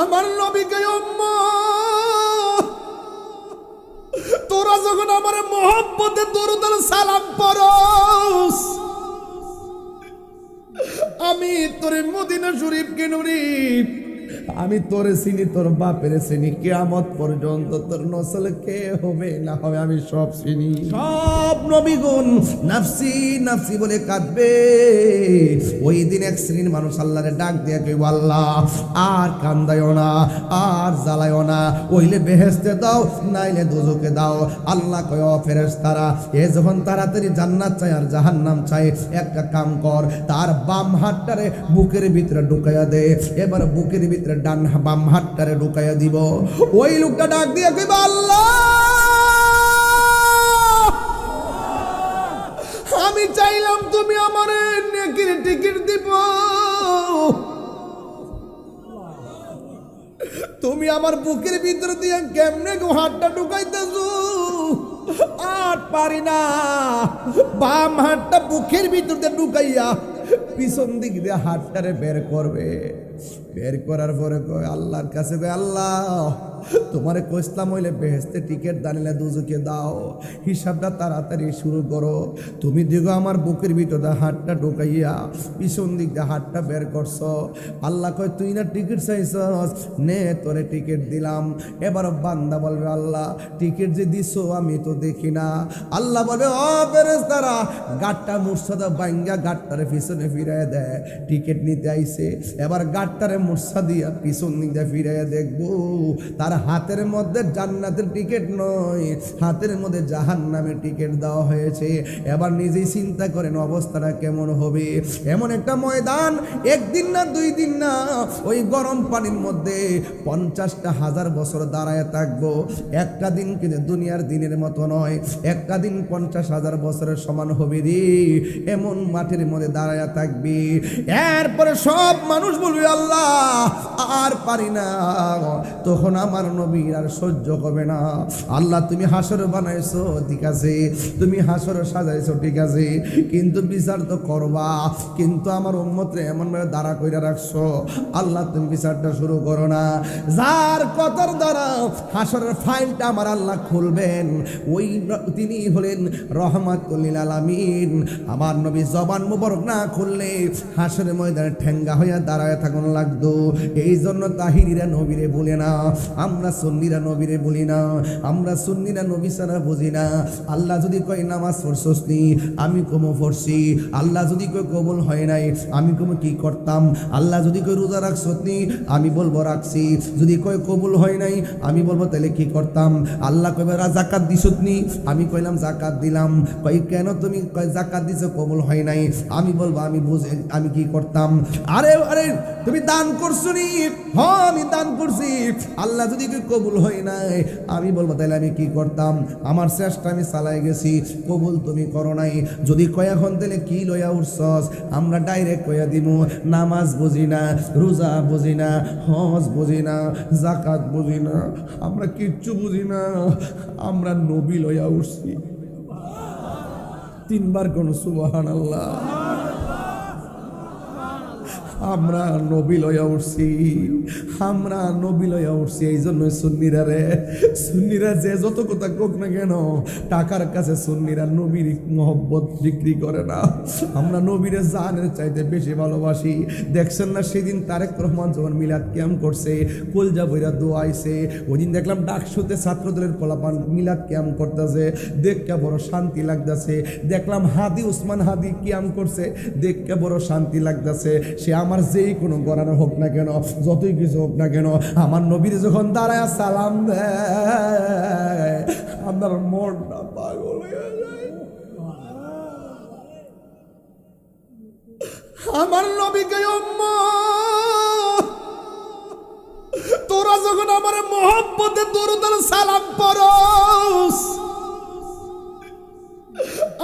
আমার নবীকে তোরা যখন আমার মোহাব্বতে দরুদ আর সালাম পড়স, আমি তোরে মদিনা শরীফকে নুরি, আমি তোরে চিনি, তোর বাপের চিনি, কিয়ামত পর্যন্ত তোর নসল কে হবে না হবে আমি সব চিনি। সব নবীগুণ নাফসি নাফসি বলে কাঁদবে। ওই দিন এক শ্রেণীর মানুষ আল্লাহরে ডাক দিয়ে কইব, আল্লাহ আর কান্দায়ও না, আর জ্বালায়ও না, ওইলে বেহেশতে দাও নাইলে দোজখে দাও। আল্লাহ কয়, ও ফেরেশতারা, এ যখন তাড়াতাড়ি জান্নাত চায় আর জাহান্নাম চায়, একটা কাম কর, তার বাম হাতটারে বুকের ভিতরে ঢুকাইয়া দে। এবার বুকের ভিতরে ডান বাম হাতটারে ঢুকাইয়া দিব। ওই লোকটা ডাক দিয়ে কইবা, আল্লাহ আমি চাইলাম তুমি আমার নেকির টিকিট দিব, তুমি আমার বুকের ভিতর দিয়ে কেমনে হাতটা ঢুকাইতেছো? আর পারি না, বাম হাতটা বুকের ভিতর দিয়ে ঢুকাইয়া পিছন দিক দিয়ে হাতটারে বের করবে। বের করার পরে কয় আল্লাহর কাছে, কয় আল্লাহ তোমারে কইসলাম হইলে বেহেশতে টিকিট দানিলে দুজকে দাও, হিসাবটা তাড়াতাড়ি শুরু করো। তুমি দেখো আমার বুকের ভিতরে হাতটা ঢুকাইয়া পিছন দিক দিয়ে হাতটা বের করছো। আল্লাহ কয়, তুই না টিকিট চাইছস, নে তোরে টিকিট দিলাম। এবার বান্দা বলবে, আল্লাহ টিকিট যে দিছো আমি তো দেখি না। আল্লাহ বলে, ও ফেরেশতারা, গাটটা মুর্শাদা বাইঙ্গা গাটটারে পিছনে ফিরাইয়া দেয়, টিকিট নিতে আইছে। এবার গাটটারে মুর্শা দিয়া পিছন দিক দিয়ে ফিরাইয়া দেখবো, তার হাতের মধ্যে জান্নাতের টিকিট নয়, হাতের মধ্যে জাহান্নামের টিকিট দেওয়া হয়েছে। এবার নিজেই চিন্তা করেন অবস্থাটা কেমন হবে। এমন একটা ময়দান, একদিন না দুই দিন না, ওই গরম পানির মধ্যে 50,000 বছর দাঁড়ায় থাকবো। একটা দিন কিন্তু দুনিয়ার দিনের মতো নয়, একটা দিন 50,000 বছরের সমান হবে রে। এমন মাটির মধ্যে দাঁড়ায় থাকবি। এরপরে সব মানুষ বলবে, আল্লাহ আর পারি না। তখন আমার নবীর আর সহ্য হবে না। আল্লাহ তুমি হাসর বানাইছো ঠিক আছে, তুমি হাসর সাজাইছো ঠিক আছে, কিন্তু বিচার তো করবা, কিন্তু আমার উম্মতরে এমন ভাবে দাঁড়া কইরা রাখছো, আল্লাহ তুমি বিচারটা শুরু করো না। যার কথার দ্বারা হাসরের ফাইলটা আমার আল্লাহ খুলবেন, ওই তিনি হলেন রহমাতুল লিল আলামিন। আমার নবী জবান মুবারক না খুললে হাসরের ময়দানে ঠেঙ্গা হইয়া দাঁড়ায় থাকুন লাগতো। এই জন্য তাহিরিরা নবীরে বলে না, আমরা সুন্নিরা নবীরে বলি না, আমরা সুন্নিরা নবী ছাড়া বুঝি না। আল্লাহ যদি কয় নামাজ পড়ছস নি, আমি কমো পড়ছি। আল্লাহ যদি কয় কবুল হয় নাই, আমি কমো কি করতাম। আল্লাহ যদি কয় রোজা রাখছস নি, আমি বলবো রাখছি। যদি কয় কবুল হয় নাই, আমি বলবো তাহলে কি করতাম। আল্লাহ কইবে যাকাত দিছস নি, আমি কইলাম যাকাত দিলাম। কই কেন তুমি কয় যাকাত দিছো কবুল হয় নাই, আমি বলবো আমি বুঝে আমি কি করতাম। আরে আরে তুমি দান করছো নি, হ্যাঁ আমি দান করছি। আল্লাহ যদি কবুল হয় নাই, আমি বলবো তাহলে আমি কি করতাম। আমার চেষ্টা আমি চালাই গেছি, কবুল তুমি করো নাই। যদি কয় এখন তাহলে কি লইয়া উঠছস, আমরা ডাইরেক্ট কইয়া দিব নামাজ বুঝি না, রোজা বুঝি না, হজ বুঝি না, যাকাত বুঝি না, আমরা কিচ্ছু বুঝি না, আমরা নবী লইয়া উঠছি। 3 বার কোন সুবহানাল্লাহ। আমরা নবী লইয়া উঠছি, আমরা নবী লইয়া উঠছি। এই জন্য সুন্নিরা রে, সুন্নিরা যে যত কথা কোক না কেন, টাকার কাছে সুন্নিরা নবীর মহব্বত বিক্রি করে না। আমরা নবীরে জানের চাইতে বেশি ভালোবাসি। দেখছেন না সেদিন তারেক রহমান যখন মিলাদ ক্যাম্প করছে, কলজা বইরা দোয়াইছে। ওই দিন দেখলাম ডাকসুতে ছাত্রদলের পোলাপান মিলাদ ক্যাম্প করতেছে, দেখতে বড় শান্তি লাগতেছে। দেখলাম হাদি উসমান হাদি ক্যাম্প করছে, দেখতে বড় শান্তি লাগতেছে। সে আমার যেই কোনো গড়ানো হোক না কেন, যতই কিছু হোক না কেন, আমার নবীর যখন দাঁড়ায় সালাম দেয়, আমার মনটা পাগল হয়ে যায়। আমার নবীকে তোরা যখন আমার মোহাব্বতে দরুদ আর সালাম পড়স,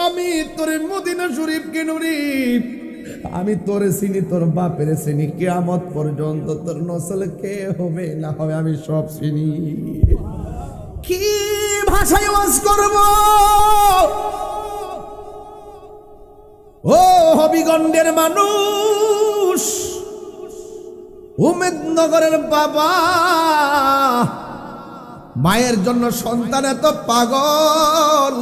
আমি তোরে মদিনা শরীফকে নুরি, আমি তোরে চিনি, তোর বাপের চিনি, কিয়ামত পর্যন্ত তোর নসল কে হবে না হবে আমি সব চিনি। কি ভাষায় ওয়াজ করব? ও হবিগঞ্জের মানুষ, উমেদনগরের বাবা মায়ের জন্য সন্তান এত পাগল,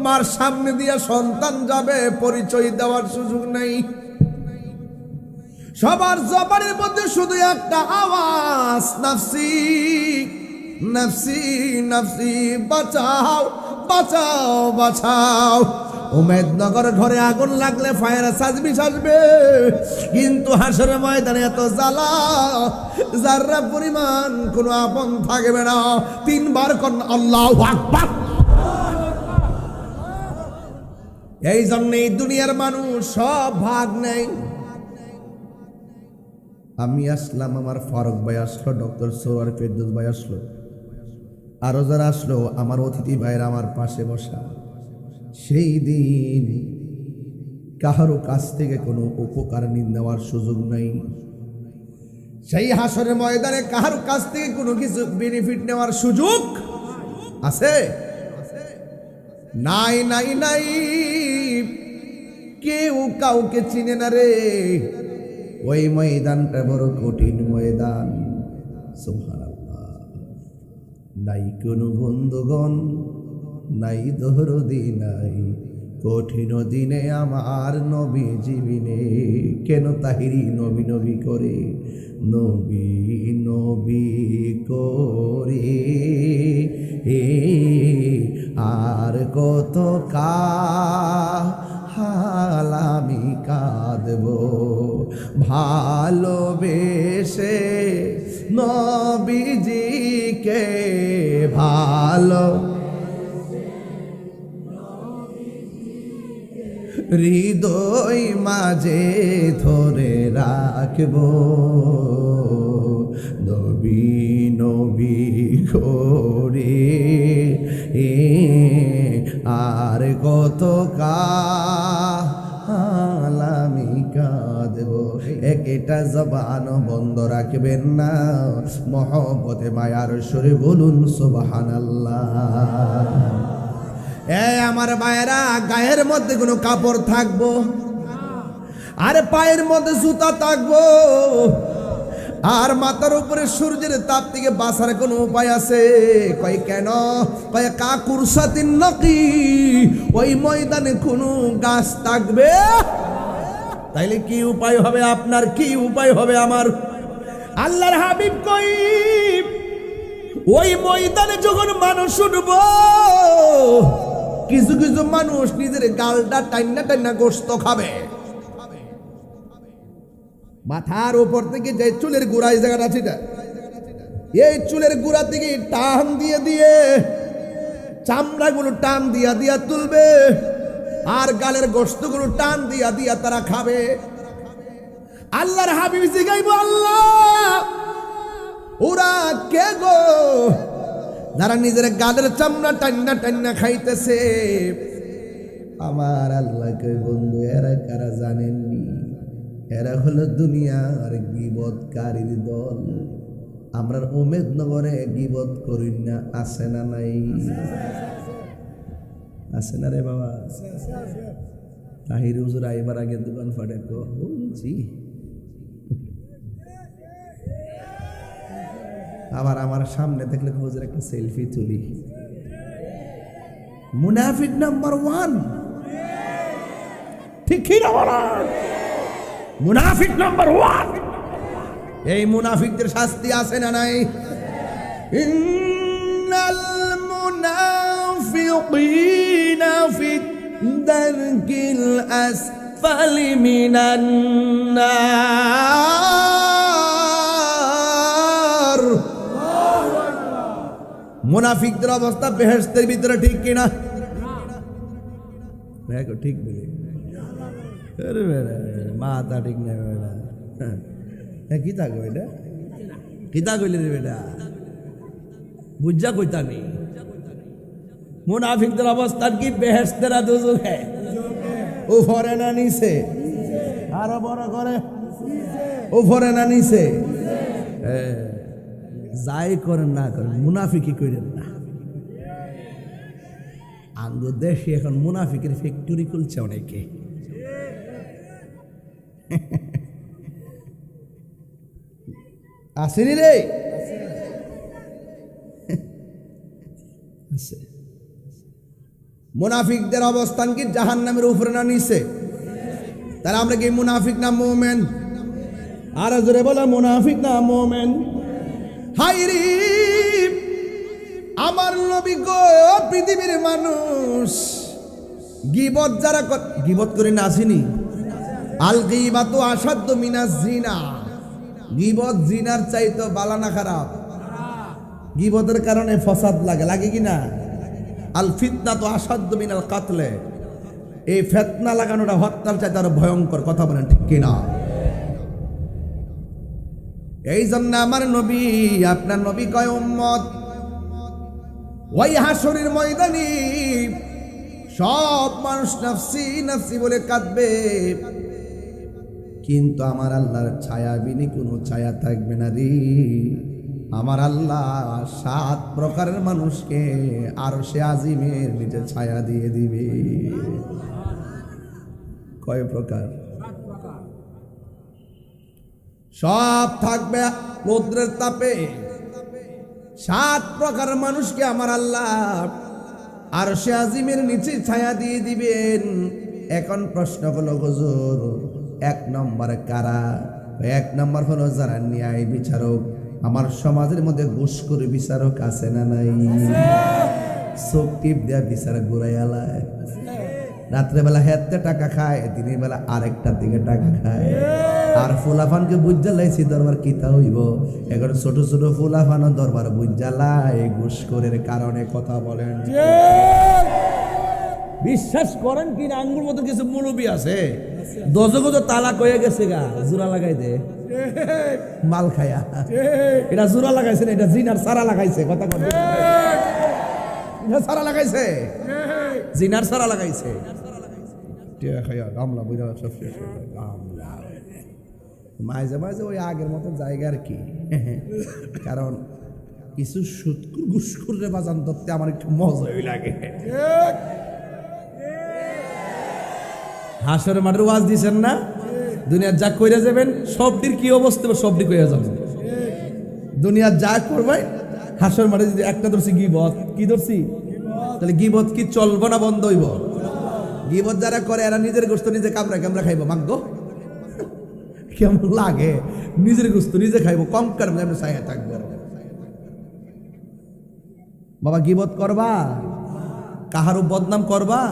মার সামনে দিয়ে সন্তান যাবে, পরিচয় দেওয়ার সুযোগ নেই। সবার জবানের মধ্যে শুধু একটা আওয়াজ, নাফসি নাফসি নাফসি, বাঁচাও বাঁচাও বাঁচাও। উমেদনগর ঘরে আগুন লাগলে ফায়ার সার্ভিস আসবে, কিন্তু হাসরের ময়দানে এত জ্বালা, যাররা পরিমাণ কোনো আপন থাকবে না। তিনবার কোন আল্লাহু আকবার। এই জন্যই দুনিয়ার মানুষ সব ভাগ নেই। আমি আসলাম, আমার ফারুক ভাই আসলো, ডক্টর সরওয়ার ফেরদৌস ভাই আসলো, আরো যারা আসলো, আমার অতিথি ভাইরা আমার পাশে বসা। সেই দিন কাহারো কাছ থেকে কোনো উপকার নেওয়ার সুযোগ নাই। সেই হাসরের ময়দানে কাহারো কাছ থেকে কোনো কিছু বেনিফিট নেওয়ার সুযোগ আছে? নাই নাই নাই। কেউ কাউকে চিনে না রে। ওই ময়দানটা বড় কঠিন ময়দান। সুবহানাল্লাহ। নাই কোনো বন্ধুগণ, নাই দরদি নাই, কঠিন দিনে আমার নবী জীবিনে। কেন তাহিরি নবী নবী করে, নবী নবী করে আর কত কাল আমি কাঁদব, ভালোবেসে নবীজিকে ভালো হৃদয় মাঝে ধরে রাখব, নবী নবী করে আর কত কাল আমি কাঁদব। একটা জবান বন্ধ রাখবেন না, মহব্বতে মায়ার সুরে বলুন সুবহানাল্লাহ। আমার ভাইয়েরা, গায়ের মধ্যে কোনো কাপড় থাকবো, আর পায়ের মধ্যে জুতা থাকবো, আর মাথার উপরে সূর্যের তাপ থেকে বাঁচার কোনো উপায় আছে? কয় কেন? কয় কাকুর সাতিন নকি, ওই ময়দানে কোনো গাছ থাকবে? তাইলে কি উপায় হবে আপনার, কি উপায় হবে আমার? আল্লাহর হাবিব কই, ওই ময়দানে যখন মানুষ উঠব, কিছু কিছু মানুষ নিজের গালটা টাইনা টাইনা গোশত খাবে। মাথার উপর থেকে যে চুলের গোড়া, এই জায়গাটা আছে, এই চুলের গোড়া থেকে টান দিয়ে দিয়ে চামড়াগুলো টান দিয়া দিয়া তুলবে, আর গালের গোশতগুলো টান দিয়া দিয়া তারা খাবে। আল্লাহর হাবিব জিগাইবো, আল্লাহ ওরা কে গো যারা নিজের গালের চামড়া টান্না টান্না খাইতেছে? আমার আল্লাহকে বন্ধু, এরা কারা জানেননি? এরা হলো দুনিয়ার গীবতকারীর দল। আমরা উমেদনগরে গীবত করি না, আছে না নাই? আছে না রে বাবা? তাহির হুজুর আইবার আগে দোকান ফাটে বলছি, আবার আমার সামনে দেখলে হুজুর একটা সেলফি তুলি। মুনাফিক নাম্বার 1, ঠিক কি না বলা? মুনাফিক নাম্বার 1। এই মুনাফিকদের শাস্তি আছে না নাই? ইন্নাল মুনাফিকিনা ফিদ দারকিল আসফালি মিনান নার। মুনাফিকদের অবস্থা বেহেশতের ভিতরে, ঠিক কিনা? দেখো ঠিক বলি, মাথা ঠিক না বেটা। কি থাকো এটা, কিতা কইলে রে বেটা, বুঝা কইতা নেই। মুনাফিকদের অবস্থা কি? বেহেশতের দুজকে, উপরে না নিচে? আরো বড় করে, উপরে না নিচে? যাই করেন না করেন, মুনাফিকি করেন না। আঙ্গুর দেশে এখন মুনাফিকের ফ্যাক্টরি খুলছে অনেকে। আসেনি রে? মুনাফিকদের অবস্থান কি জাহান্নামের উপরে না নিচে? তাহলে আমরা কি মুনাফিক না মুমিন? আর জোরে বলা, মুনাফিক না মুমিন? হায়রে আমার নবী গো, পৃথিবীর মানুষ গীবত যারা গীবত করে না আসেনি? আল গীবাতু আসাদ্দু মিনাজ জিনা। গীবত জিনার চাইতো বালা না খারাপ? গীবতের কারণে ফসাদ লাগে কি না? আল ফিতনাতু আসাদ্দু মিনাল কাতলে। এই ফিতনা লাগানোটা হত্যার চাইতে আরো ভয়ঙ্কর। কথা বলেন ঠিক কিনা? এই জন্য আমার নবী, আপনার নবী কয় উম্মত ওই হাসরের ময়দানে সব মানুষ নাফসি নাফসি বলে কাঁদবে, কিন্তু আমার আল্লাহর ছায়া বিনে কোনো ছায়া থাকবে না রে। আমার আল্লাহ 7 প্রকারের মানুষকে আরশে আজিমের নিচে ছায়া দিয়ে দিবে। কয় প্রকার? সব থাকবে রৌদ্রের তাপে। 7 প্রকার মানুষকে আমার আল্লাহ আরশে আজিমের নিচে ছায়া দিয়ে দিবেন। এখন প্রশ্ন হলো হুজুর, 1 নম্বর কারা? 1 নম্বর হলো যারা ন্যায় বিচারক। আমার সমাজের মধ্যে ঘুষখোর বিচারক আছে না নাই? চোখ টিপ দেয়া বিচারক ঘুরাইয়ালায়। রাত্রেবেলা হেতে টাকা খায়, দিনের বেলা আরেকটার দিকে টাকা খায়। আর ফুলাফানকে বুঝালাইছি দরবার কিতা হইব। এখন ছোট ছোট ফুলাফানও দরবার বুঝালায় ঘুষখোরের কারণে। কথা বলেন, বিশ্বাস করেন কিনা? আঙ্গুর মতো কিছু মুরব্বী আছে, দজগজ তালাক হয়ে গেছে গা, জোড়া লাগাই দে মাল খায়া। এটা জোড়া লাগাইছে না, এটা জিনার সারা লাগাইছে। কথা বলেন, এটা সারা লাগাইছে, জিনার সারা লাগাইছে। মাঝে মাঝে ওই আগের মতো জায়গা আর কি। কারণ কিছু সুৎকুর ঘুষখোরে বাজান ধরতে আমার একটু মজাই লাগে। হাসরের মাঠের ওয়াজ দিছেন না, দুনিয়ার যা কইরা যাবেন সবটির কি অবস্থা সবটি কইরা যাবেন। দুনিয়ার যা করবেন হাসরের মাঠে যদি একটা ধরছি গীবত, কি ধরছি? তাহলে গীবত কি চলবো না বন্ধ হইব? গীবত যারা করে এরা নিজের গোস্ত নিজে কামড়া খাইব। মাগ্য কেমন লাগে? নিজের গোস্ত নিজে খাইব, কম কারণে আমি চাইয়া থাকবো। বাবা গীবত করবা, কাহারও বদনাম করবা,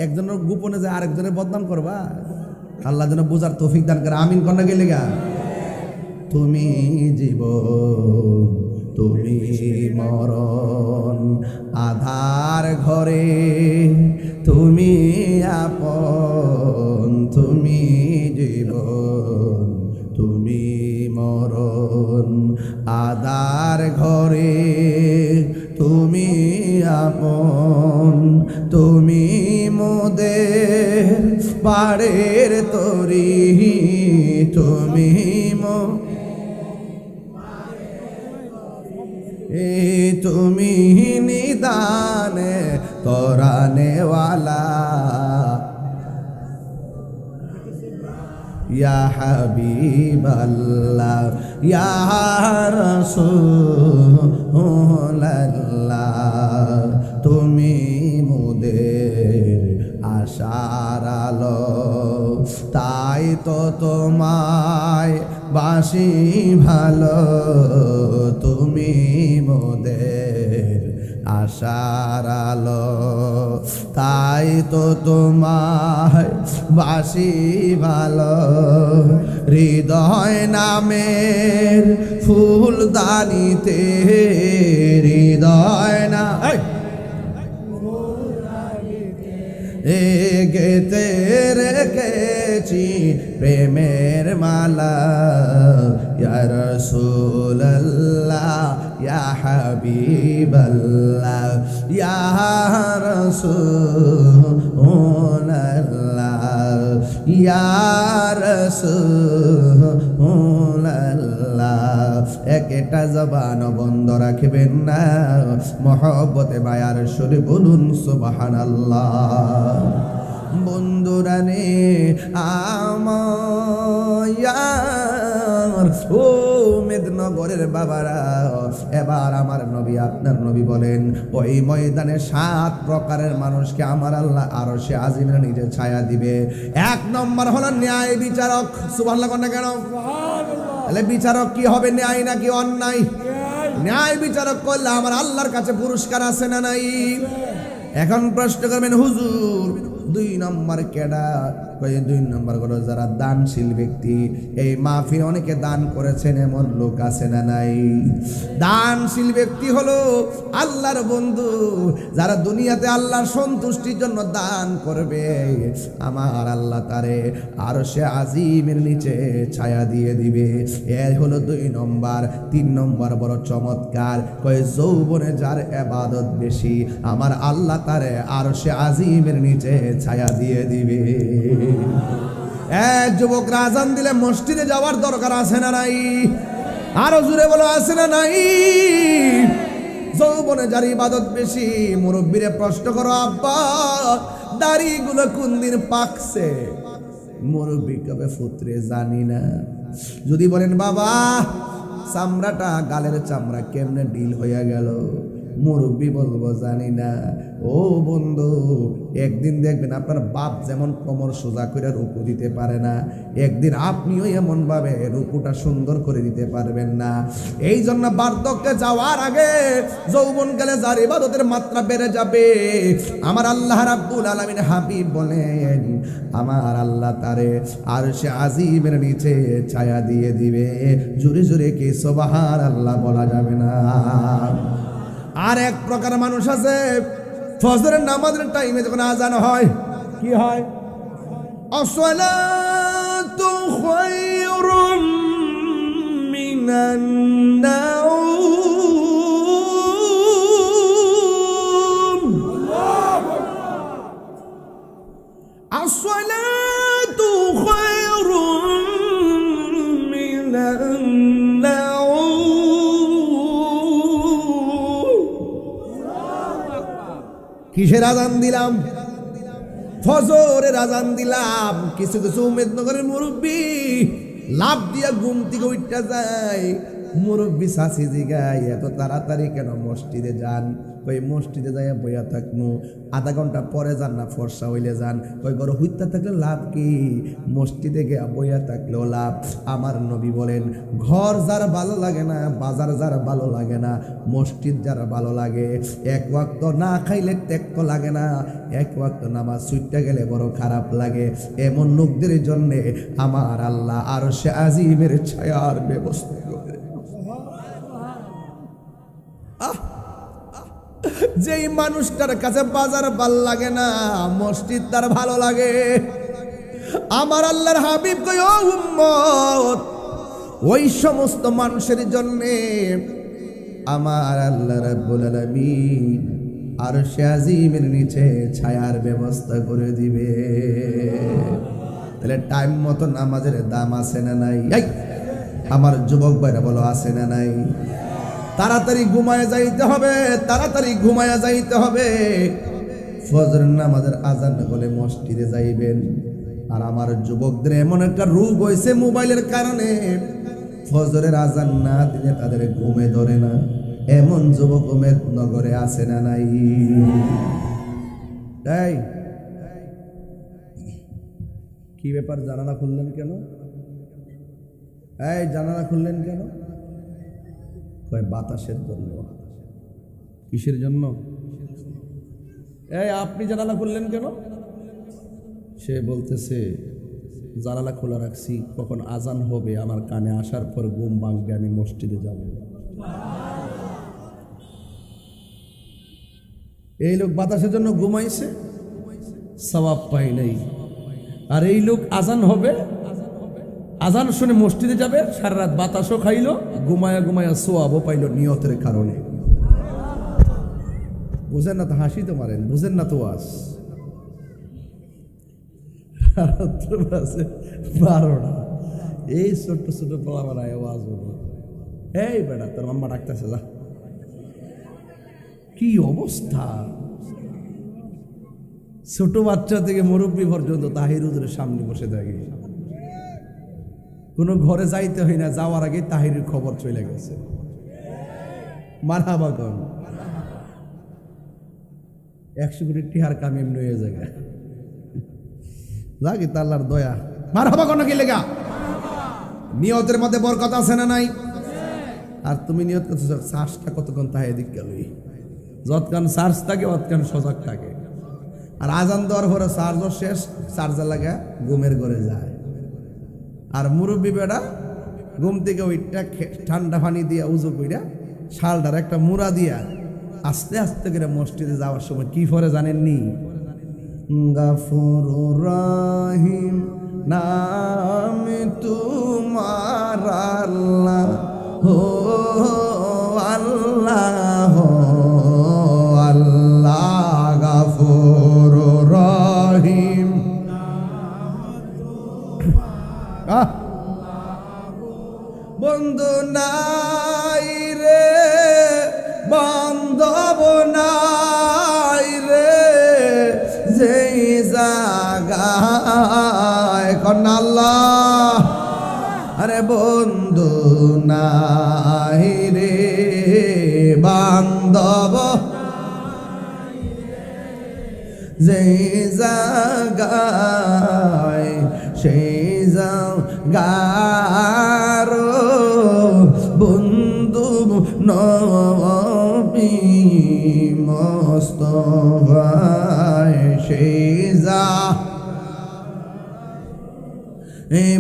একজনের গোপনে যায় আরেকজনের বদনাম করবা। আল্লাহ যেন বুঝার তৌফিক দান করে। আমিন কন্যা গেলে গা। তুমি জীবন, তুমি মরণ, আধার ঘরে তুমি আপন। তুমি জীবন, তুমি মরণ, আধার ঘরে তুমি আপন। তুমি মোদের পাড়ের তরি, তুমি তুমি নিদানে তোরানেওয়ালা। ইয়া হাবিবাল্লাহ, ইয়া রাসূলুল্লাহ, তুমি মোদের আশার আলো। তাই তো তোমায় বাসি ভালো, তুমি মোদের আশার আলো। তাই তো তোমায় বাসি ভালো। হৃদয় নামের ফুলদানিতে, হৃদয় না গেতে রেখেছি প্রেমের মালা। ইয়া রাসূলুল্লাহ, ইয়া হাবিবাল্লাহ, ইয়া রাসূলুল্লাহ, ইয়া রাসূলুল্লাহ। একটা জবান বন্ধ রাখবেন না, মহব্বতে বায়ার সুরে বলুন সুবহানাল্লাহ। বন্ধুরা রে আমার ও মেদিনীনগরের বাবারা, এবার আমার নবী আপনার নবী বলেন, ওই ময়দানে 7 প্রকারের মানুষকে আমার আল্লাহ আরশে আজিমের নিজে ছায়া দিবে। 1 নম্বর হলো ন্যায় বিচারক। সুবহানাল্লাহ কোন কেন? তাহলে বিচারক কি হবে, ন্যায় নাকি অন্যায়? ন্যায় বিচারক করলে আমার আল্লাহর কাছে পুরস্কার আছে না নাই? এখন প্রশ্ন করবেন, হুজুর 2 নম্বর কেডা? 2 নম্বর হলো যারা দানশীল ব্যক্তি। এই মাহফিল অনেকে দান করেছেন, এমন লোক আছে না নাই? দানশীল ব্যক্তি হলো আল্লাহর বন্ধু, যারা দুনিয়াতে আল্লাহর সন্তুষ্টির জন্য দান করবে, আমার আল্লাহ তারে আরশে আজিমের নিচে ছায়া দিয়ে দিবে। এ হলো 2 নম্বর। 3 নম্বর বড় চমৎকার, কয় যৌবনে যার ইবাদত বেশি, আমার আল্লাহ তারে আরশে আজিমের নিচে ছায়া দিয়ে দিবে। যুবকরা আজান দিলে মসজিদে যাওয়ার দরকার আছে না নাই? আরো জোরে বলো, আছে না নাই? যৌবনে যার ইবাদত বেশি, মুরব্বীরে প্রশ্ন করো, আব্বা দাড়িগুলো কোন দিন পাকছে? মুরব্বী কবে ফুতরে জানি না। যদি বলেন বাবা চামড়াটা, গালের চামড়া কেমনে ডিল হইয়া গেল, মুরব্বী বলবো জানি না। ও বন্ধু, একদিন দেখবেন আপনার বাপ যেমন কোমর সোজা করে রুকু দিতে পারে না, একদিন আপনিও এমন ভাবে রুকুটা সুন্দর করে দিতে পারবেন না। এই জন্য বার্ধক্যে যাওয়ার আগে যৌবনকালে যার ইবাদতের মাত্রা বেড়ে যাবে, আমার আল্লাহ রাব্বুল আলামিন হাবিব বলেন, আমার আল্লাহ তারে আরশে আজিমের নিচে ছায়া দিয়ে দিবে। জোরে জোরে কি সুবহানাল্লাহ বলা যাবে না? আর 1 প্রকার মানুষ আছে, ফজরের নামাজের টাইমে যখন আজান হয়, কি হয়? আসসালাতু খায়রুম মিনান নাওম, আসসালাতু খায়রুম মিনান নাওম। কিসের আজান দিলাম? ফজরের আজান দিলাম। কিছু কিছু মেদিনীনগরের মুরব্বী লাভ দিয়া ঘুম থেকে উঠতে যায়। মুরব্বী শাসি জিগায়, এত তাড়াতাড়ি কেন মসজিদে যান? ওই মসজিদে যাই বইয়া থাকবো, আধা ঘন্টা পরে যান না ফর্সা হইলে যান। ওই ঘরে হুইতা থাকলে লাভ কি? মসজিদে গিয়া বইয়া থাকলেও লাভ। আমার নবী বলেন, ঘর যার ভালো লাগে না, বাজার যার ভালো লাগে না, মসজিদ যার ভালো লাগে, 1 ওয়াক্ত না খাইলে টেক্ত লাগে না, 1 ওয়াক্ত নামাজ ছুটতে গেলে বড় খারাপ লাগে। এমন লোকদের জন্যে আমার আল্লাহ আরশে আজিমের ছায়ার ব্যবস্থা করে। যেই মানুষটার কাছে বাজার ভাল লাগে না, মসজিদ তার ভালো লাগে। আমার আল্লাহর হাবিব কয়, ও উম্মত, ওই সমস্ত মানুষের জন্য আমার আল্লাহ রাব্বুল আলামিন আরশে আজিমের নিচে ছায়ার ব্যবস্থা করে দিবে। তাহলে টাইম মতো নামাজের দাম আছে না নাই? আমার যুবক ভাইরা বলো, আছে না নাই? তাড়াতাড়ি ঘুমায় যাইতে হবে, তাড়াতাড়ি ঘুমায় যাইতে হবে। ফজরের নামাজের আজান বলে মসজিদে যাইবেন। আর আমার যুবকদের এমন একটা রোগ হয়েছে মোবাইলের কারণে, ফজরের আজান না দিলে তাদের ঘুমে ধরে না। এমন যুবক মেদিনীনগরে আছে না নাই? তাই কি ব্যাপার, জানালা খুললেন কেন? এই জানালা খুললেন কেন? বাতাসের জন্য। কিসের জন্য? এই আপনি জানালা খুললেন কেন? সে বলতেছে জানালা খোলা রাখছি, কখন আজান হবে আমার কানে আসার পর ঘুম ভাঙবে, আমি মসজিদে যাব। এই লোক বাতাসের জন্য ঘুমাইছে, সওয়াব পাই নাই। আর এই লোক আজান হবে, আজান শুনে মসজিদে যাবে, সারা রাত বাতাসও খাইলো, ঘুমায়া ঘুমায়া সোয়াবও পাইলো নিয়তের কারণে। বুঝেন না তো? হাসি তো মারেন, বুঝেন না তো? আস 12টা এই ছোট্ট ছোট পোলা বানায় আওয়াজ হলো, এই বেটা তোর মাম্মা ডাকতেছে, যা। কি অবস্থা! ছোট বাচ্চা থেকে মুরব্বী পর্যন্ত তাহির হুজুরের সামনে বসে থাকে। কোনো ঘরে যাইতে হয় না, যাওয়ার আগে তাহিরের খবর চলে গেছে। মারহাবা কোন 100 কোটি টিহার কাম এমনি হয়ে যায় লাগে আল্লাহর দয়া। মারহাবা কোন কি লেগা? নিয়তের মধ্যে বরকত আছে না নাই? আর তুমি নিয়ত করছো শ্বাসটা কতক্ষণ তাহে দিক গেলই, যতক্ষণ চার্জ থাকে অতক্ষণ সজাগ থাকে। আর আজান দেওয়ার পরে চার্জও শেষ, চার্জার লাগা ঘুমের ঘরে যায়। আর মুরব্বী বেড়া ঘুম থেকে ওইটা ঠান্ডা পানি দিয়া উজু কইরা শালটার একটা মুড়া দিয়া আস্তে আস্তে করে মসজিদে যাওয়ার সময় কি পরে জানেননি? গাফুরুর রহিম নাম তোমার আল্লাহ হো আল্লাহ আল্লাহ গাফুরুর রহিম। বন্ধু নাই রে বান্ধব নাই রে যেই জাগায় কন্যা আল্লাহ। আরে বন্ধু নাই রে বান্ধব যেই জাগায় সেই জাগার বন্ধু নবী মুস্তাফায় সেই যা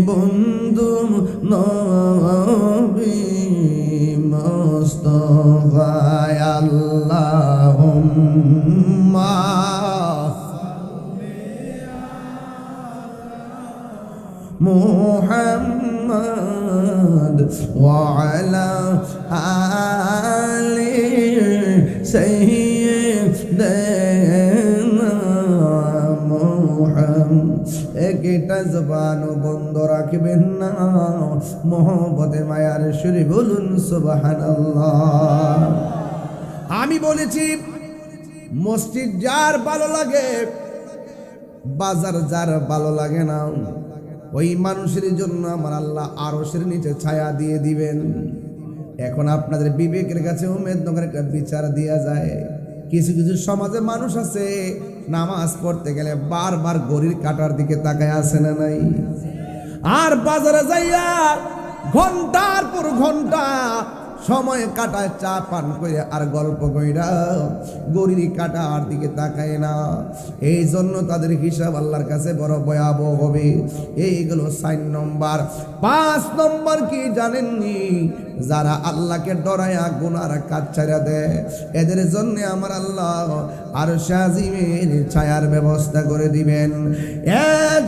বন্ধু নবী মুস্তাফায় আল্লাহুম্মা মুহাম্মদ ওয়া আলা আলি সাইয়্যিদিনা মুহাম্মদ। একটা জবান বন্ধ রাখবেন না, মোহব্বতে মায়ার সুরে বলুন সুবহানাল্লাহ। আমি বলেছি মসজিদ যার ভালো লাগে, বাজার যার ভালো লাগে না, ওই মানুষের জন্য আমার আল্লাহ আরশের নিচে ছায়া দিয়ে দিবেন। এখন আপনাদের বিবেকের কাছে উমেদনগর একটা বিচার দেয়া যায়। কিছু কিছু সমাজে মানুষ আছে নামাজ পড়তে গেলে বারবার ঘড়ির কাঁটার দিকে তাকায় আছে না নাই? আর বাজারে যাইয়া ঘন্টার পর ঘন্টা সময় কাটায়, চা পান করে আর গল্প কইরা গড়ির কাটার দিকে তাকায় না। এই জন্য তাদের হিসাব আল্লাহর কাছে বড় ভয়াবহ হবে। এইগুলো 4 নম্বর। 5 নম্বর কি জানেননি? যারা আল্লাহকে ডরায়া গুনার কাজ ছাড়া দেয়, এদের জন্য আমার আল্লাহ আরশে আজিমের ছায়ার ব্যবস্থা করে দিবেন।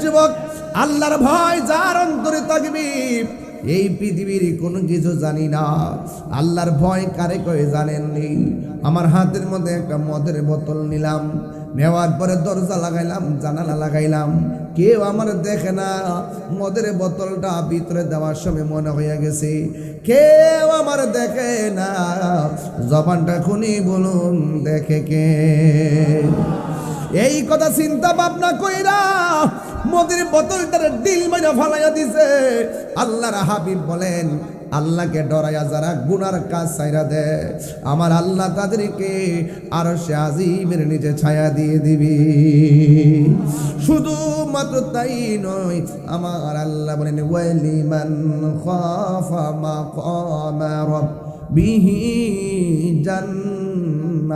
যুবক, আল্লাহর ভয় যার অন্তরে থাকবে, এই পৃথিবীর কোনো কিছু জানি না, আল্লাহর ভয় কারে কয়ে জানেননি? আমার হাতের মধ্যে একটা মদের বোতল নিলাম, নেওয়ার পরে দরজা লাগাইলাম, জানালা লাগাইলাম, কেউ আমার দেখে না। মদের বোতলটা ভিতরে দেওয়ার সময় মনে হয়ে গেছে কেউ আমার দেখে না। জবানটা খুনি বলুন দেখে কে? এই কথা চিন্তা ভাবনা কইরা মদের বোতলটার ডিল মাইরা ফালাইয়া দিছে। আল্লাহর হাবিব বলেন, আল্লাহকে ডরাইয়া যারা গুনার কাজ ছাইরা দেয়, আমার আল্লাহ তাদেরকে আরশে আজিমের নিচে ছায়া দিয়ে দিবি। শুধু মাত্র তাই নয়, আমার আল্লাহ বলেন ওয়ালিমান খাফা মাকামা রাব্বিহি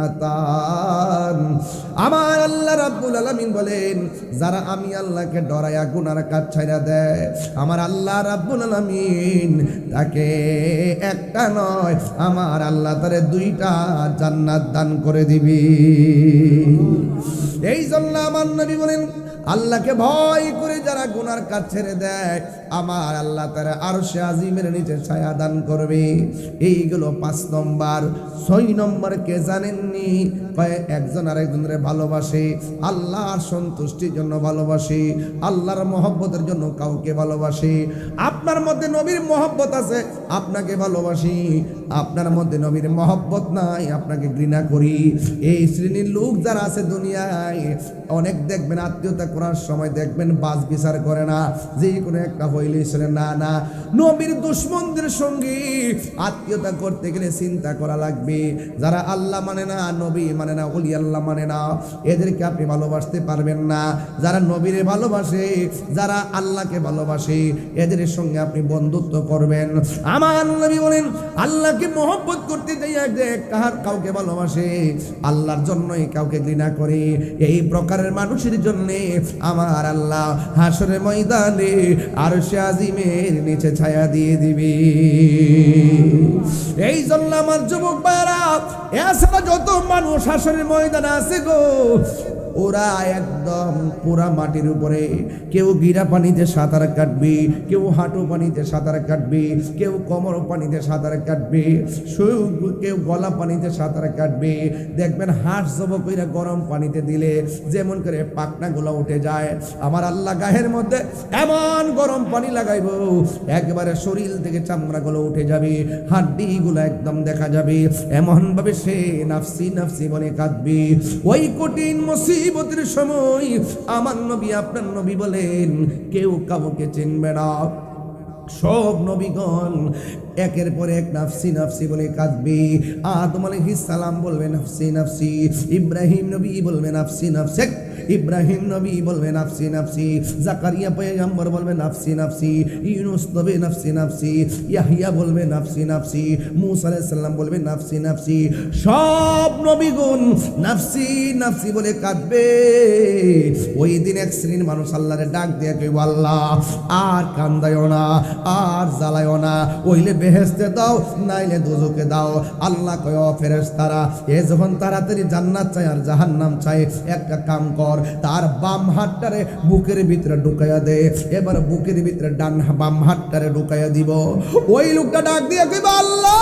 জান্নাতান। আমার আল্লাহ রাব্বুল আলামিন বলেন, যারা আমি আল্লাহকে ডরায়া গুনার কাজ ছাইরা দেয়, আমার আল্লাহ রাব্বুল আলামিন তাকে একটা নয়, আমার আল্লাহ তারে 2টা জান্নাত দান করে দিবি। এই জন্য আমার নবী বলেন, আল্লাহকে ভয় করে যারা গুনার কাজ ছেড়ে দেয়, আমার আল্লাহ তারা আরশে আজিমের নিচে ছায়া দান করবে। এইগুলো 5 নম্বর। 6 নম্বর কে জানেননি? কয় একজন আরেকজনের ভালোবাসে, আল্লাহর সন্তুষ্টির জন্য ভালোবাসে, আল্লাহর মহব্বতের জন্য কাউকে ভালোবাসে। আপনার মধ্যে নবীর মহব্বত আছে, আপনাকে ভালোবাসি। আপনার মধ্যে নবীর মহব্বত নাই, আপনাকে ঘৃণা করি। এই শ্রেণীর লোক যারা আছে দুনিয়ায়, অনেক দেখবেন আত্মীয়তা করার সময় দেখবেন বাস বিচার করে না, যে কোনো একটা হইলেই ছিল না না। নবীর দুশমনদের সঙ্গে আত্মীয়তা করতে গেলে চিন্তা করা লাগবে। যারা আল্লাহ মানে না, নবী মানে না, ওলি আল্লাহ মানে না, এদেরকে আপনি ভালোবাসতে পারবেন না। যারা নবীরে ভালোবাসে, যারা আল্লাহকে ভালোবাসে, এদের সঙ্গে আপনি বন্ধুত্ব করবেন। আমার নবী বলেন, আল্লাহকে মহব্বত করতে যাইয়া যে কাউকে ভালোবাসে, আল্লাহর জন্যই কাউকে ঘৃণা করে, এই প্রকারের মানুষের জন্য আমার আল্লাহ হাসরের ময়দানে আরশে আজিমের নিচে ছায়া দিয়ে দিবে। এই জন্য আমার যুবক ভাইরা, এছাড়া যত মানুষ হাসরের ময়দানে আছে গো, ওরা একদম পুরা মাটির উপরে, কেউ গিরা পানিতে সাঁতার কাটবে, কেউ হাঁটু পানিতে সাঁতার কাটবে, কেউ কোমর পানিতে সাঁতার কাটবে, কেউ গলা পানিতে সাঁতার কাটবে। দেখবেন হাঁস জব কইরা গরম পানিতে দিলে যেমন করে পাখনাগুলো উঠে যায়, আমার আল্লাহ গায়ের মধ্যে এমন গরম পানি লাগাইব, একবারে শরীর থেকে চামড়াগুলো উঠে যাবে, হাড্ডিগুলো একদম দেখা যাবে, এমন ভাবে সে নাফসি নাফসি বলে কাঁদবে। ওই কঠিন মুসিবতের সময় আমার নবী, আপনার নবী বলেন, কেউ কাউকে চিনবে না। সব নবীগণ একের পর এক নাফসি নাফসি বলে কাঁদবে। আদম আলাইহিস সালাম বলবে নাফসি নাফসি, ইব্রাহিম নবী বলবে নাফসি নাফসি, ইব্রাহিম নবী বলবে নাফসি নাফসি, জাকারিয়া পয়গম্বর বলবে নাফসি নাফসি, ইউনূস নবী নাফসি নাফসি, ইয়াহইয়া বলবে নাফসি নাফসি, মূসা আলাইহিস সালাম বলবে নাফসি নাফসি। সব নবীগণ নাফসি নাফসি বলে কাঁদবে। ওই দিন এক শ্রেণীর মানুষ আল্লাহরে ডাক দিয়ে কইব, আল্লাহ আর কান্দায়ও না, আর জ্বালায়ও না, ওইলে বেহেশতে দাও, নাইলে দোজখে দাও। আল্লাহ কয়, ও ফেরেশতারা, এ যখন তাড়াতাড়ি জান্নাত চাই আর জাহান্নাম চাই, একটা কাম কর, তার বাম হাতটারে বুকের ভিতরে ঢুকাইয়া দে। এবার বুকের ভিতরে বাম হাতটারে ঢুকাইয়া দিব। ওই লোকটা ডাক দিয়ে কইব, আল্লাহ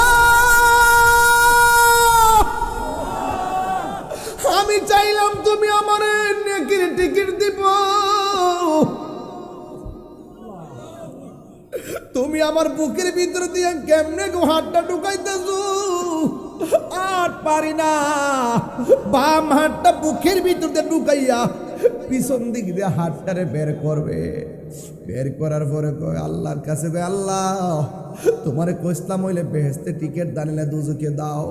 আমি চাইলাম তুমি আমারে নেকির টিকিট দিব, তুমি আমার বুকের ভিতর দিয়ে কেমনে হাতটা ঢুকাইতেছো, আর পারি না। বাম হাতটা বুকের ভিতর দিয়ে ঢুকাইয়া পিছন দিক দিয়ে হাতটারে বের করবে। বের করার পরে কয় আল্লাহর কাছে, কয় আল্লাহ তোমারে কইসলাম হইলে বেহেশতে টিকিট দানিলে দুজকে দাও,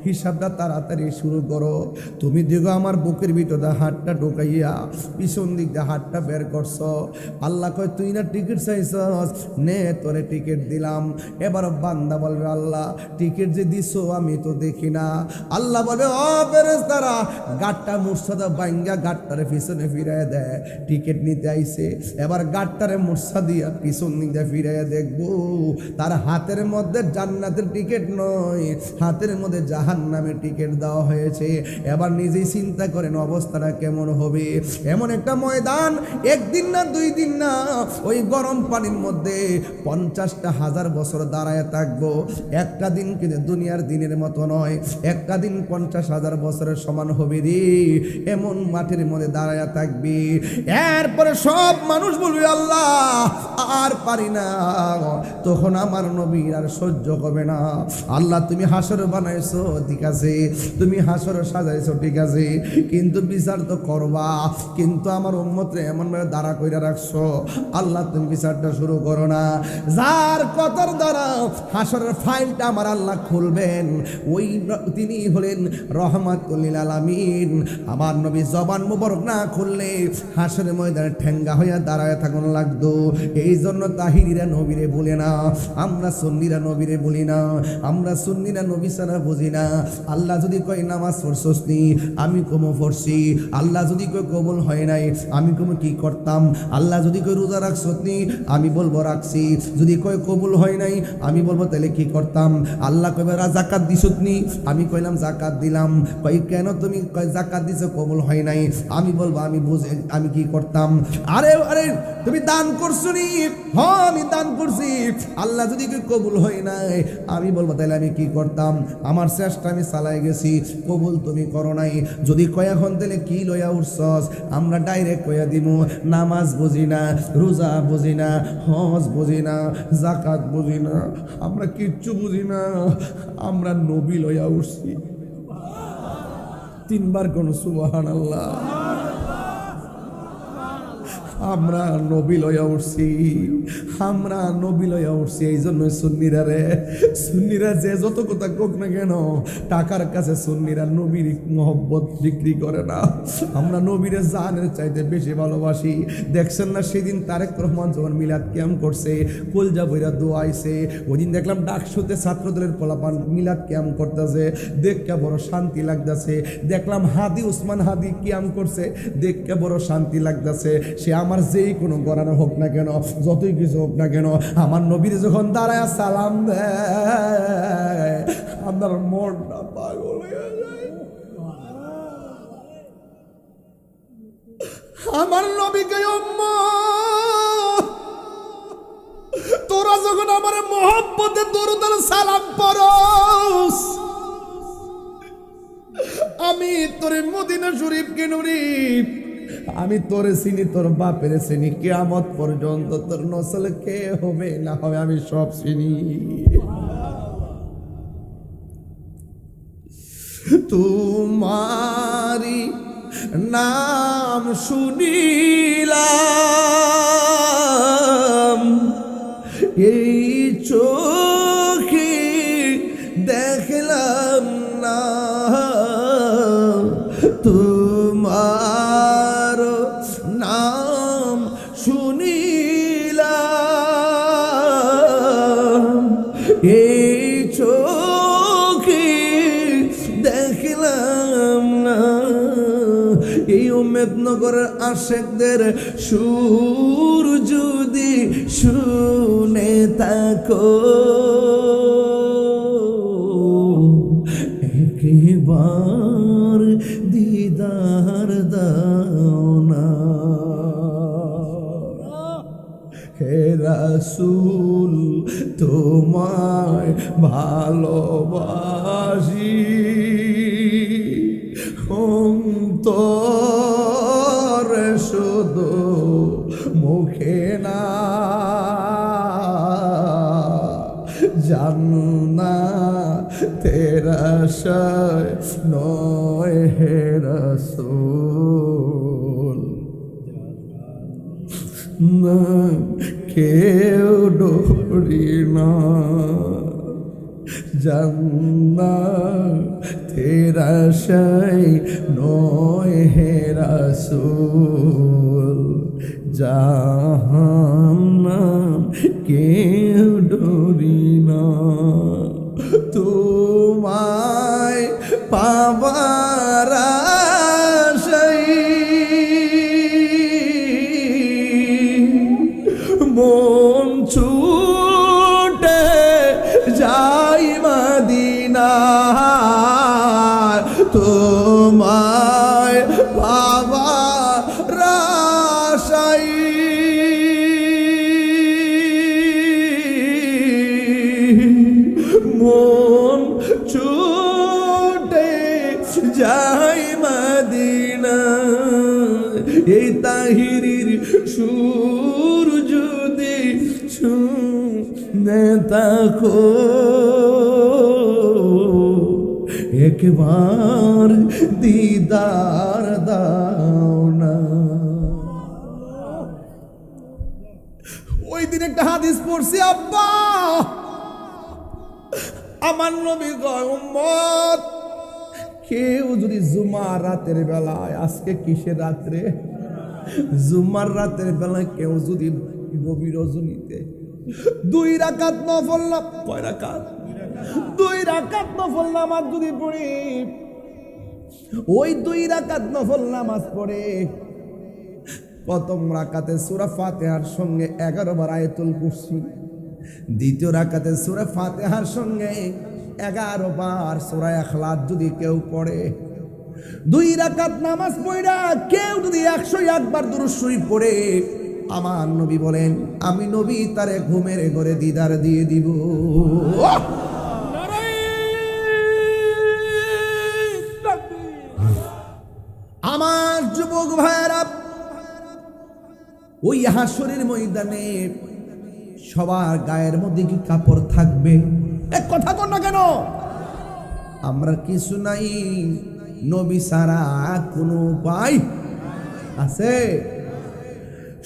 হিসাবটা তাড়াতাড়ি শুরু করো। তুমি দেখো আমার বুকের ভিতরে হাতটা ঢুকাইয়া পিছন দিক দিয়ে হাতটা বের করছো। আল্লাহ কয়, তুই না টিকিট চাইছস, নে তোরে টিকিট দিলাম। এবার বান্দা বলবে, আল্লাহ টিকিট যে দিছো আমি তো দেখি না। আল্লাহ বলবে, ও ফেরেশতারা, গাটটা মুর্শাদা বাইঙ্গা গাটটারে পিছনে ফিরাইয়া দেয়, টিকিট নিতে আইছে। এবার গাটটারে মুর্শা দিয়া পিছন দিক দিয়ে ফিরাইয়া দেখবো, তার হাতের মধ্যে জান্নাতের টিকিট নয়, হাতের মধ্যে জাহান্নামের টিকিট দেওয়া হয়েছে। এবার নিজেই চিন্তা করেন অবস্থাটা কেমন হবে। এমন একটা ময়দান, একদিন না দুই দিন না, ওই গরম পানির মধ্যে 50,000 বছর দাঁড়ায় থাকবো। একটা দিন কিন্তু দুনিয়ার দিনের মতো নয়, একটা দিন 50,000 বছরের সমান হবে রে। এমন মাটির মধ্যে দাঁড়ায় থাকবি। এরপরে সব মানুষ বলবে, আল্লাহ আর পারি না। তখন আমার নবীর আর সহ্য হবে না। আল্লাহ তুমি হাসর বানাইছো ঠিক আছে, তুমি হাসর সাজাইছো ঠিক আছে, কিন্তু বিচার তো করবা, কিন্তু আমার উম্মতরে এমন ভাবে দাঁড়া কইরা রাখছো, আল্লাহ তুমি বিচারটা শুরু করো না। যার কতর দ্বারা হাসরের ফাইলটা আমার আল্লাহ খুলবেন, ওই তিনি হলেন রহমাতুল লিল আলামিন। আমার নবী জবান মুবারক না খুললে হাসরের ময়দানে ঠেঙ্গা হইয়া দাঁড়ায় থাকুন লাগতো। এই জন্য তাহিরিরা নবীরে বলে না, আমরা সুন্নিরা নবীরে বলি না, আমরা সুন্নিরা নবী ছাড়া বুঝি না। আল্লাহ যদি কয় নামাজ পড়ছস নি, আমি কমো পড়ছি। আল্লাহ যদি কয় কবুল হয় নাই, আমি কমো কি করতাম। আল্লাহ যদি কয় রোজা রাখছস নি, আমি বলবো রাখছি। যদি কয় কবুল হয় নাই, আমি বলবো তাহলে কি করতাম। আল্লাহ কইবে জাকাত দিছস নি, আমি কইলাম জাকাত দিলাম। কই কেন তুমি কয় জাকাত দিছো কবুল হয় নাই, আমি বলবো আমি বুঝে আমি কি করতাম। আরে আরে তুমি দান করছো নি, হ্যাঁ আমি দান করছি। আল্লাহ যদি কবুল হয় নাই, আমি বলবো তাহলে আমি কি করতাম। আমার চেষ্টা আমি চালাই গেছি, কবুল তুমি করো নাই। যদি কয় এখন তাহলে কি লইয়া উঠছস, আমরা ডাইরেক্ট কইয়া দিব নামাজ বুঝি না, রোজা বুঝি না, হজ বুঝি না, জাকাত বুঝি না, আমরা কিচ্ছু বুঝি না, আমরা নবী লইয়া উঠছি। 3 বার কোন সুবহানাল্লাহ। আমরা নবী লইয়া উঠছি, আমরা নবী লইয়া উঠছি। এই জন্য সুন্নিরা রে, সুন্নিরা যে যত কথা কোক না কেন, টাকার কাছে সুন্নিরা নবীর মহব্বত বিক্রি করে না। আমরা নবীরে জানের চাইতে বেশি ভালোবাসি। দেখছেন না সেদিন তারেক রহমান যখন মিলাদ ক্যাম্প করছে, কলজা বইরা দোয়াইছে, ওই দিন দেখলাম ডাকসুতে ছাত্রদলের পোলাপান মিলাদ ক্যাম্প করতেছে, দেখতে বড় শান্তি লাগতেছে। দেখলাম হাদি উসমান হাদি ক্যাম্প করছে, দেখতে বড় শান্তি লাগতেছে। সে আমার যেই কোনো গড়ানো হোক না কেন, যতই কিছু হোক না কেন, আমার নবীর যখন দাঁড়ায় সালাম দেয়, আমার মনটা পাগল হয়ে যায়। আমার নবীকে তোরা যখন আমার মহব্বতে দরুদ আর সালাম পড়স, আমি তোরে মদিনা শরীফ কে নুরি, আমি তোরে চিনি, তোর বাপের চিনি, কিয়ামত পর্যন্ত তোর নসল কে হবে না হবে আমি সব চিনি। তোমারি নাম শুনিলাম, এই চোখে দেখলাম না, তোমার নাম শুনিলাম, এই চোখে দেখলাম না। এই উম্মেদনগরের আশেকদের সুর যদি শুনে থাকো, একবার দিদার দাও না। হে রাসূল তোমায় ভালোবাসি, অন্তরে শুধু মুখে না, জান্নাতের আশায় নয় হে রাসূল, না কেউ ডরি না, জান্নাতের আশায় নয় হে রাসূল, জাহান্নাম কেউ ডরি না। তোমায় পাবার আশায় মন ছুটে যাই মদিনা, তোমায় পাবার আশায় মন ছুটে যাই মদিনা। এই তাহিরির সুর যদি শুনে থাকো, একবার দিদার দাও না। ওই দিন একটা হাদিস পড়ছি আব্বা, আমার নবী কয় উম্মত, কেউ যদি জুমার রাতের বেলায়, আজকে কিসের রাত্রে, জুমার রাতের বেলায় কেউ যদি গভীর রজনীতে 2 রাকাত নফল, কয় রাকাত, 2 রাকাত নফল নামাজ যদি পড়ে, ওই 2 রাকাত নফল নামাজ পড়ে, প্রথম রাকাতে সূরা ফাতিহার সঙ্গে 11 বার আয়াতুল কুরসি, দ্বিতীয় রাকাতে সূরা ফাতিহার সঙ্গে 11 বার সূরা ইখলাস যদি কেউ পড়ে, 2 রাকাত নামাজ পড়া কেউ যদি 101 বার দুরূদ শরীফ পড়ে, আমার নবী বলেন আমি নবী তারে ঘুমের ঘরে দিদার দিয়ে দিব। আমার যুবক ভাইরা, ওই হাসরের ময়দানে সবার গায়ের মধ্যে কি কাপড় থাকবে? এক কথা কর না কেন, আমরা কিছু নাই, নবী ছাড়া কোনো উপায় আছে?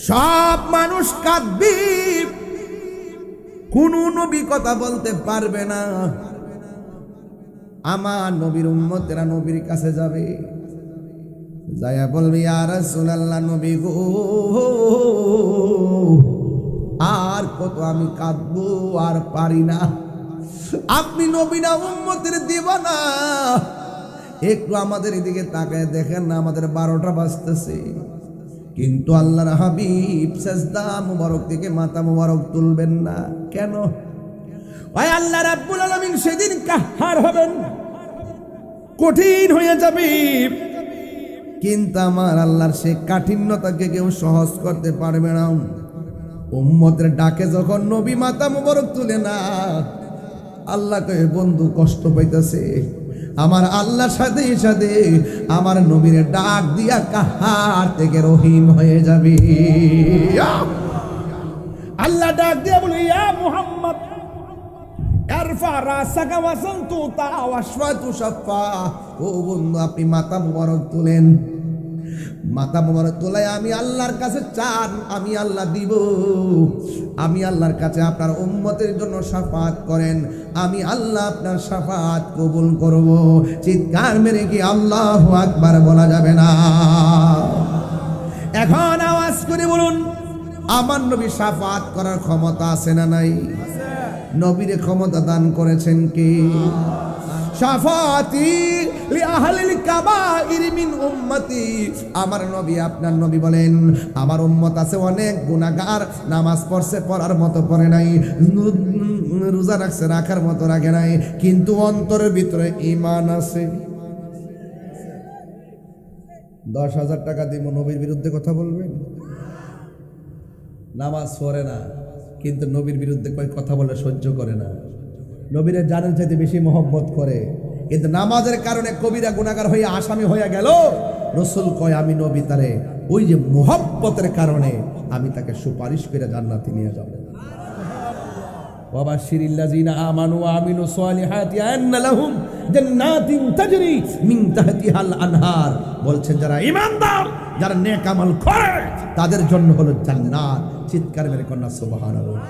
সব মানুষ কাঁদবে, কোন নবী কথা বলতে পারবে না। আমার নবীর উম্মতেরা নবীর কাছে যাবে, যায়া বলবে ইয়া রাসূলুল্লাহ, নবী গো, আর কত আমি কাঁদবো, আর পারি না। আপনি নবী না উম্মতের দিবানা, একটু আমাদের এদিকে তাকায় দেখেন না, আমাদের 12টা বাজতেছে, কিন্তু আল্লাহর হাবিব সিজদা মুবারক থেকে মাথা মুবারক তুলবেন না কেন? ওই আল্লাহ রাব্বুল আলামিন সেদিন কাহার হবেন, কঠিন হয়ে যাবে, কিন্তু আমার আল্লাহর সেই কাঠিন্যতাকে কেউ সহজ করতে পারবে না। উম্মতের ডাকে যখন নবী মাথা মুবারক তুলে না, আল্লাহ কয়ে বন্ধু কষ্ট পাইতেছে, আমার আল্লাহর সাথে সাথে আমার নবীর ডাক দিয়া কাহার থেকে রহিম হয়ে যাবে। আল্লাহ ডাক দিয়া বলে ইয়া মুহাম্মদ আরফা রাসাকা ওয়াসানতুতা ওয়াশফাতু শাফা, ও বন্ধু আপনি মাথা মুবারক তুলেন, মাথা মুবারক তোলাই আমি আল্লাহর কাছে চান, আমি আল্লাহ দিব। আমি আল্লাহর কাছে আপনার উম্মতের জন্য শাফাত করেন, আমি আল্লাহ আপনার শাফাত কবুল করব। চিৎকার মেরে কি আল্লাহু আকবার বলা যাবে না? এখন আওয়াজ করে বলুন, আমার নবী শাফাত করার ক্ষমতা আছে না নাই? নবীর ক্ষমতা দান করেছেন কে? শাফাতি লি আহলিল কাবাইর মিন উম্মতি, আমার নবী আপনার নবী বলেন আমার উম্মত আছে অনেক গুনাহগার, নামাজ পড়ছে পড়ার মতো পড়ে নাই, রোজা রাখছে রাখার মতো রাখে নাই, কিন্তু অন্তরের ভিতরে ঈমান আছে। 10,000 টাকা দিব, নবীর বিরুদ্ধে কথা বলবেন? নামাজ পড়ে না, কিন্তু নবীর বিরুদ্ধে কথা বলে সহ্য করে না, নবীরা জানের চাইতে বেশি মহব্বত করে, কিন্তু নামাজের কারণে কবিরা গুনাহগার হয়ে আসামি হয়ে গেল। রাসূল কয় আমি নবী তারে ওই যে মহব্বতের কারণে আমি তাকে সুপারিশ করে জান্নাতে নিয়ে যাব। ওয়াবাশশিরিল লাযিনা আমানু ওয়া আমিলুস সালিহাতি আন্না লাহুম জান্নাতিন তাজরি মিন তাহতিহাল আনহার, বলছেন যারা ঈমানদার, যারা নেক আমল করে তাদের জন্য হলো জান্নাত। চিৎকার মেরে কন্যা সুবহানাল্লাহ।